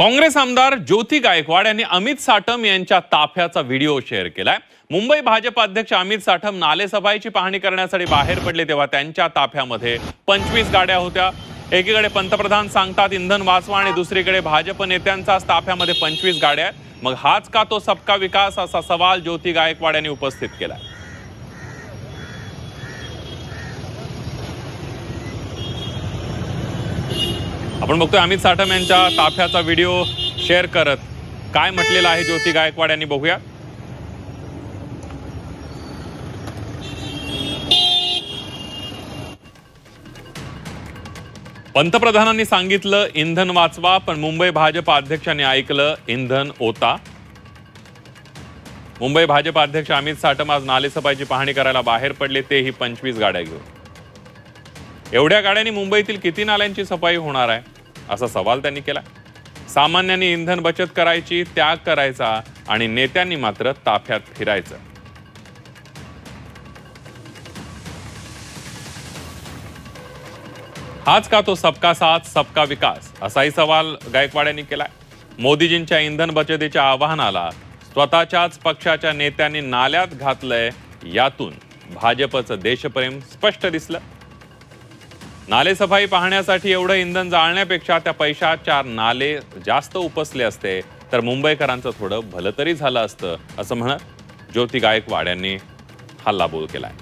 काँग्रेस आमदार ज्योती गायकवाड यांनी अमित साटम यांच्या ताफ्याचा व्हिडिओ शेअर केलाय। मुंबई भाजप अध्यक्ष अमित साटम नालेसफाईची पाहणी करण्यासाठी बाहेर पडले तेव्हा त्यांच्या ताफ्यामध्ये 25 गाड्या होत्या। एकीकडे पंतप्रधान सांगतात इंधन वाचवा आणि दुसरीकडे भाजप नेत्यांचाच ताफ्यामध्ये 25 गाड्या आहेत। मग हाच का तो सबका विकास असा सवाल ज्योती गायकवाड यांनी उपस्थित केलाय। आपण बघतोय अमित साटम यांच्या ताफ्याचा व्हिडिओ शेअर करत काय म्हटलेलं आहे ज्योती गायकवाड यांनी, बघूया। पंतप्रधानांनी सांगितलं इंधन वाचवा, पण मुंबई भाजप अध्यक्षांनी ऐकलं इंधन ओता। मुंबई भाजप अध्यक्ष अमित साटम आज नालेसफाईची पाहणी करायला बाहेर पडले, तेही 25 गाड्या घेऊन। एवढ्या गाड्यांनी मुंबईतील किती नाल्यांची सफाई होणार आहे असा सवाल त्यांनी केला। सामान्यांनी इंधन बचत करायची, त्याग करायचा आणि नेत्यांनी मात्र ताफ्यात फिरायचं। हाच का तो सबका साथ सबका विकास असाही सवाल गायकवाड यांनी केलाय। मोदीजींच्या इंधन बचतीच्या आवाहनाला स्वतःच्याच पक्षाच्या नेत्यांनी नाल्यात घातलंय, यातून भाजपचं देशप्रेम स्पष्ट दिसलं। नालेसफाई पाहण्यासाठी एवढं इंधन जाळण्यापेक्षा त्या पैशात 4 नाले जास्त उपसले असते तर मुंबईकरांचं थोडं भलं तरी झालं असतं, असं म्हणत ज्योती गायकवाड यांनी हल्लाबोल केलाय।